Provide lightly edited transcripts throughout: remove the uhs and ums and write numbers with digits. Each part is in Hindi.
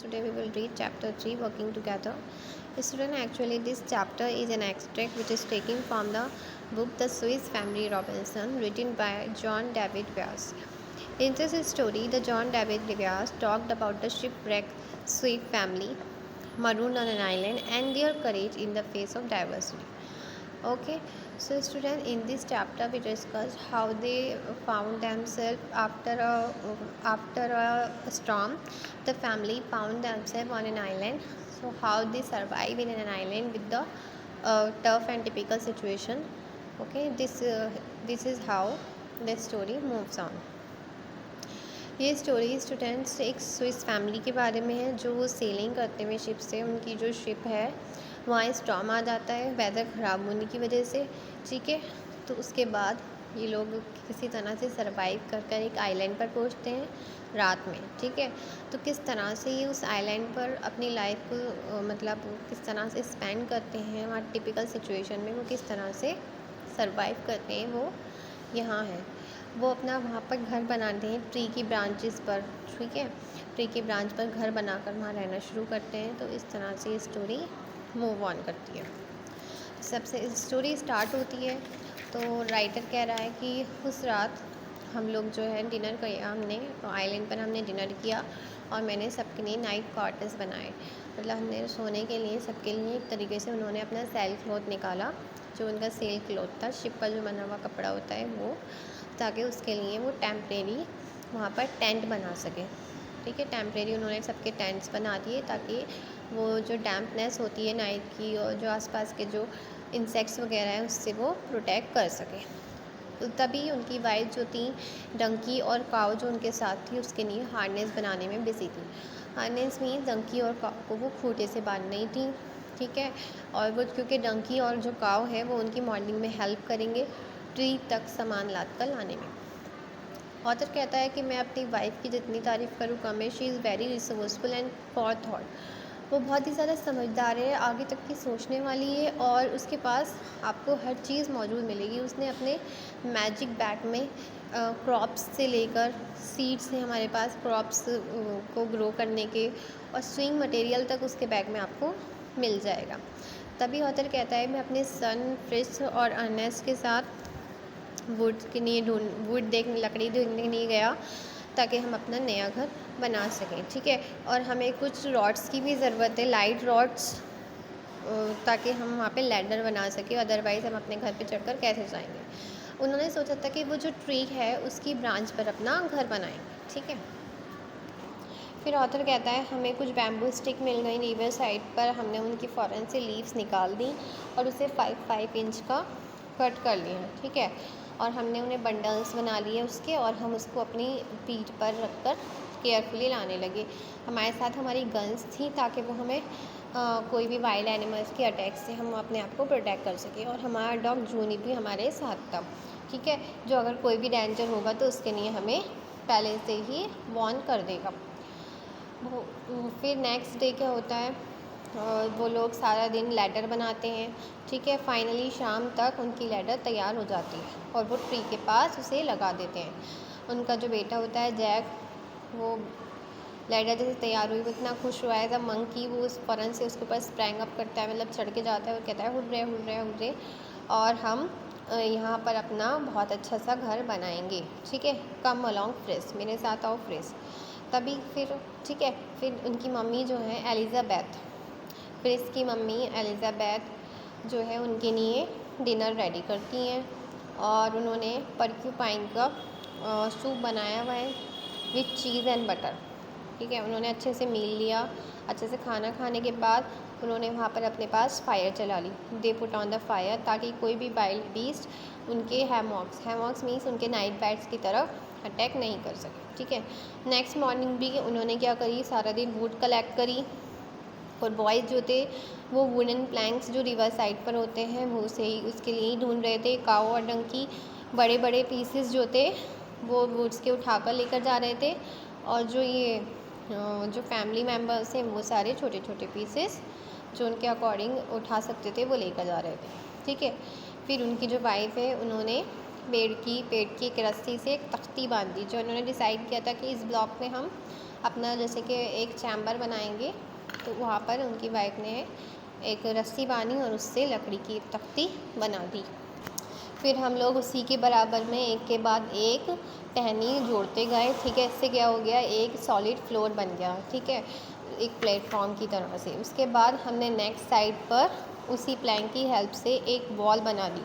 Today we will read chapter 3, Working Together. Student, actually this chapter is an extract which is taken from the book The Swiss Family Robinson, written by John David Weiss. In this story, the John David Weiss talked about the shipwrecked Swiss family marooned on an island and their courage in the face of diversity. Okay, so student, in this chapter we discussed how they found themselves after a storm. The family found themselves on an island. So how they survive in an island with the tough and typical situation. Okay, this is how the story moves on. ये स्टोरी स्टूडेंट्स एक स्विस फैमिली के बारे में है जो सेलिंग करते हुए शिप से, उनकी जो शिप है वहाँ स्टॉर्म आ जाता है वेदर ख़राब होने की वजह से। ठीक है, तो उसके बाद ये लोग किसी तरह से सरवाइव कर कर एक आइलैंड पर पहुँचते हैं रात में। ठीक है, तो किस तरह से ये उस आइलैंड पर अपनी लाइफ को मतलब किस तरह से स्पेंड करते हैं वहाँ टिपिकल सिचुएशन में, वो किस तरह से सरवाइव करते हैं वो यहाँ है। वो अपना वहाँ पर घर बनाते हैं ट्री की ब्रांचेस पर। ठीक है, ट्री की ब्रांच पर घर बनाकर वहाँ रहना शुरू करते हैं। तो इस तरह से स्टोरी मूव ऑन करती है। सबसे स्टोरी स्टार्ट होती है तो राइटर कह रहा है कि उस रात हम लोग जो है डिनर किया, हमने आइलैंड पर हमने डिनर किया और मैंने सबके लिए नाइट क्वार्टर्स बनाए। मतलब हमने सोने के लिए सबके लिए एक तरीके से उन्होंने अपना सेल क्लॉथ निकाला, जो उनका सेल क्लॉथ था, शिप का जो बना हुआ कपड़ा होता है वो, ताकि उसके लिए वो टेम्परेरी वहाँ पर टेंट बना सके। ठीक है, टेम्परेरी उन्होंने सबके टेंट्स बना दिए ताकि वो जो डैम्पनेस होती है नाइट की और जो आसपास के जो इंसेक्ट्स वगैरह हैं उससे वो प्रोटेक्ट कर सके। तो तभी उनकी वाइफ जो थी डंकी और काव जो उनके साथ थी उसके लिए हार्नेस बनाने में बिजी थी। हार्नेस मीन डंकी और काव को वो खूंटे से बांध रही थी। ठीक है, और वो क्योंकि डंकी और जो काव है वो उनकी मॉर्निंग में हेल्प करेंगे ट्री तक सामान लाद कर लाने में। ऑथर कहता है कि मैं अपनी वाइफ की जितनी तारीफ़ करूँ कम है। She is very resourceful and for thought. वो बहुत ही ज़्यादा समझदार है, आगे तक की सोचने वाली है और उसके पास आपको हर चीज़ मौजूद मिलेगी। उसने अपने मैजिक बैग में क्रॉप्स से लेकर सीड्स हैं हमारे पास क्रॉप्स को ग्रो करने के, और स्विंग मटेरियल तक उसके बैग में आपको मिल जाएगा। तभी ऑथर कहता है मैं अपने सन फ्रिस और अर्नेस्ट के साथ वुड लकड़ी ढूंढने के लिए गया ताकि हम अपना नया घर बना सकें। ठीक है, और हमें कुछ रॉड्स की भी ज़रूरत है, लाइट रॉड्स, ताकि हम वहाँ पे लैडर बना सकें, अदरवाइज़ हम अपने घर पे चढ़कर कैसे जाएंगे। उन्होंने सोचा था कि वो जो ट्री है उसकी ब्रांच पर अपना घर बनाएंगे। ठीक है, फिर ऑथर कहता है हमें कुछ बैम्बू स्टिक मिल गई रिवर साइड पर। हमने उनकी फ़ौरन से लीव्स निकाल दी और उसे 5 इंच का कट कर लिया। ठीक है, और हमने उन्हें बंडल्स बना लिए उसके, और हम उसको अपनी पीठ पर रखकर केयरफुली लाने लगे। हमारे साथ हमारी गन्स थी ताकि वो हमें कोई भी वाइल्ड एनिमल्स के अटैक से हम अपने आप को प्रोटेक्ट कर सकें। और हमारा डॉग जूनी भी हमारे साथ था। ठीक है, जो अगर कोई भी डेंजर होगा तो उसके लिए हमें पहले से ही वार्न कर देगा। फिर नेक्स्ट डे क्या होता है, वो लोग सारा दिन लैडर बनाते हैं। ठीक है, फाइनली शाम तक उनकी लैडर तैयार हो जाती है और वो ट्री के पास उसे लगा देते हैं। उनका जो बेटा होता है जैक, वो लैडर जैसे तैयार हुई वो इतना खुश हुआ है। जब मंकी वो उस फौरन से उसके ऊपर स्प्रैंग अप करता है, मतलब चढ़ के जाता है और कहता है हुर्रे हुर्रे हुर्रे, और हम यहाँ पर अपना बहुत अच्छा सा घर बनाएंगे। ठीक है, कम अलोंग फ्रिस, मेरे साथ आओ फ्रिस। तभी फिर ठीक है, फिर उनकी मम्मी जो है एलिज़ाबेथ, फ्रिस की मम्मी एलिज़ाबेथ जो है उनके लिए डिनर रेडी करती हैं और उन्होंने पर्क्यूपाइन का सूप बनाया हुआ है विथ चीज़ एंड बटर। ठीक है, उन्होंने अच्छे से मील लिया। अच्छे से खाना खाने के बाद उन्होंने वहाँ पर अपने पास फायर चला ली। They put on the fire ताकि कोई भी वाइल्ड बीस्ट उनके हैमॉक्स मीन्स उनके नाइट बैट्स की तरफ अटैक नहीं कर सके। ठीक है, नेक्स्ट मॉर्निंग भी उन्होंने क्या करी, सारा दिन वुड कलेक्ट करी और बॉयज़ जो थे वो वुडन प्लैंक्स जो रिवर साइड पर होते हैं वो से ही उसके लिए ही ढूंढ रहे थे। काऊ और डंकी बड़े बड़े पीसेस जो थे वो वुड्स के उठाकर लेकर जा रहे थे, और जो फैमिली मेम्बर्स हैं वो सारे छोटे छोटे पीसेस जो उनके अकॉर्डिंग उठा सकते थे वो लेकर जा रहे थे। ठीक है, फिर उनकी जो वाइफ है उन्होंने पेड़ की एक रस्सी से एक तख्ती बांध दी, जो उन्होंने डिसाइड किया था कि इस ब्लॉक में हम अपना जैसे कि एक चैम्बर बनाएंगे, तो वहाँ पर उनकी वाइफ ने एक रस्सी बांधी और उससे लकड़ी की तख्ती बना दी। फिर हम लोग उसी के बराबर में एक के बाद एक टहनी जोड़ते गए, ठीक है। इससे क्या हो गया, एक सॉलिड फ्लोर बन गया, ठीक है, एक प्लेटफॉर्म की तरह से। उसके बाद हमने नेक्स्ट साइड पर उसी प्लैंक की हेल्प से एक वॉल बना ली,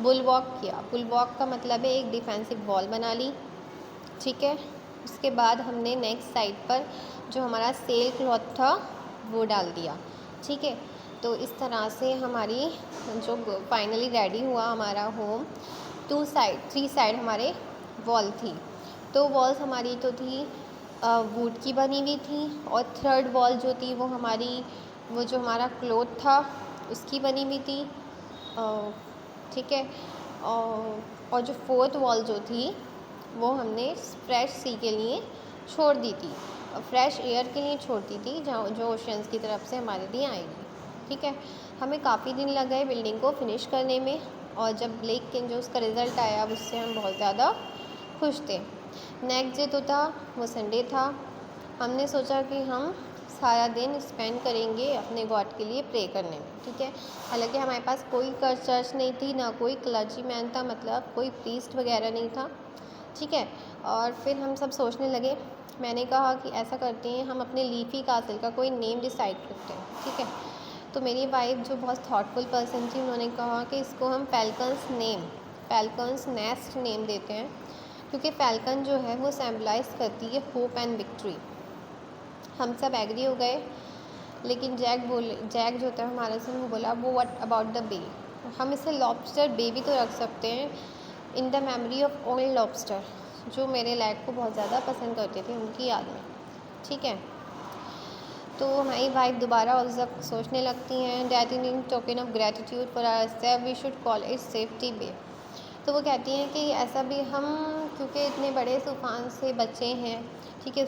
बुलवॉक किया। बुलवॉक का मतलब है एक डिफेंसिव वॉल बना ली, ठीक है। उसके बाद हमने नेक्स्ट साइड पर जो हमारा सेल क्लॉथ था वो डाल दिया, ठीक है। तो इस तरह से हमारी जो फाइनली रेडी हुआ हमारा होम, 3 साइड हमारे वॉल थी। तो वॉल्स हमारी तो थी वुड की बनी हुई थी, और थर्ड वॉल जो थी वो हमारी, वो जो हमारा क्लॉथ था उसकी बनी हुई थी, ठीक है। और जो फोर्थ वॉल जो थी वो हमने फ्रेश सी के लिए छोड़ दी थी, फ्रेश एयर के लिए छोड़ती थी, जो ओशंस की तरफ से हमारे लिए आएगी, ठीक है। हमें काफ़ी दिन लग गए बिल्डिंग को फिनिश करने में, और जब लेकिन जो उसका रिज़ल्ट आया उससे हम बहुत ज़्यादा खुश थे। नेक्स्ट डे तो था, वो संडे था। हमने सोचा कि हम सारा दिन स्पेंड करेंगे अपने गॉड के लिए प्रे करने में, ठीक है। हालांकि हमारे पास कोई चर्च नहीं थी, ना कोई क्लर्जी मैन था, मतलब कोई प्रीस्ट वगैरह नहीं था, ठीक है। और फिर हम सब सोचने लगे, मैंने कहा कि ऐसा करते हैं, हम अपने लीफी कासल का कोई नेम डिसाइड करते हैं, ठीक है। तो मेरी वाइफ जो बहुत थॉटफुल पर्सन थी, उन्होंने कहा कि इसको हम फैल्कन्स नेस्ट नेम देते हैं, क्योंकि फैल्कन जो है वो सिम्बलाइज करती है होप एंड विक्ट्री। हम सब एग्री हो गए, लेकिन जैक जो था हमारे से, वो बोला वो व्हाट अबाउट द बे, हम इसे लॉबस्टर बे भी तो रख सकते हैं, in the memory of old lobster, जो मेरे लैग को बहुत ज़्यादा पसंद करते थे, उनकी याद में, ठीक है। तो हमारी वाइफ दोबारा और जब सोचने लगती हैं, that in token of gratitude for ourself we should call it safety bay. तो वो कहती हैं कि ऐसा भी हम, क्योंकि इतने बड़े तूफान से बचे हैं, ठीक है,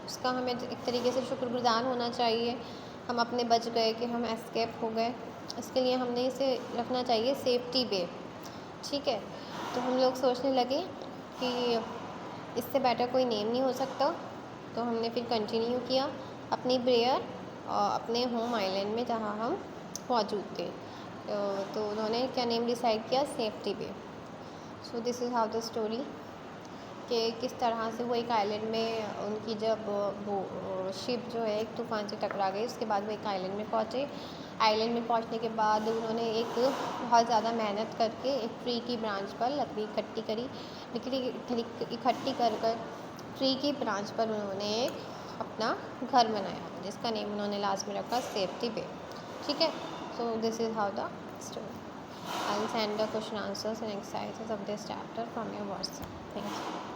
उसका हमें एक तरीके से शुक्रगुजार होना चाहिए, हम अपने बच गए, कि हम एस्केप हो गए, इसके लिए हमने इसे रखना चाहिए सेफ्टी बे, ठीक है। तो हम लोग सोचने लगे कि इससे बेटर कोई नेम नहीं हो सकता, तो हमने फिर कंटिन्यू किया अपनी प्रेयर अपने होम आइलैंड में जहाँ हम मौजूद थे। तो उन्होंने क्या नेम डिसाइड किया, safety bay. So this is how the story, कि किस तरह से वो एक आइलैंड में उनकी जब वो शिप जो है एक तूफ़ान से टकरा गई, उसके बाद वो एक आइलैंड में पहुँचे। आइलैंड में पहुँचने के बाद उन्होंने एक बहुत ज़्यादा मेहनत करके एक ट्री की ब्रांच पर लकड़ी इकट्ठी करी, इकट्ठी कर ट्री की ब्रांच पर उन्होंने एक अपना घर बनाया, जिसका नेम उन्होंने लास्ट में रखा सेफ्टी बे, ठीक है। सो this is how the story. I'll send the question answers and exercises of this chapter from your WhatsApp. Thank you.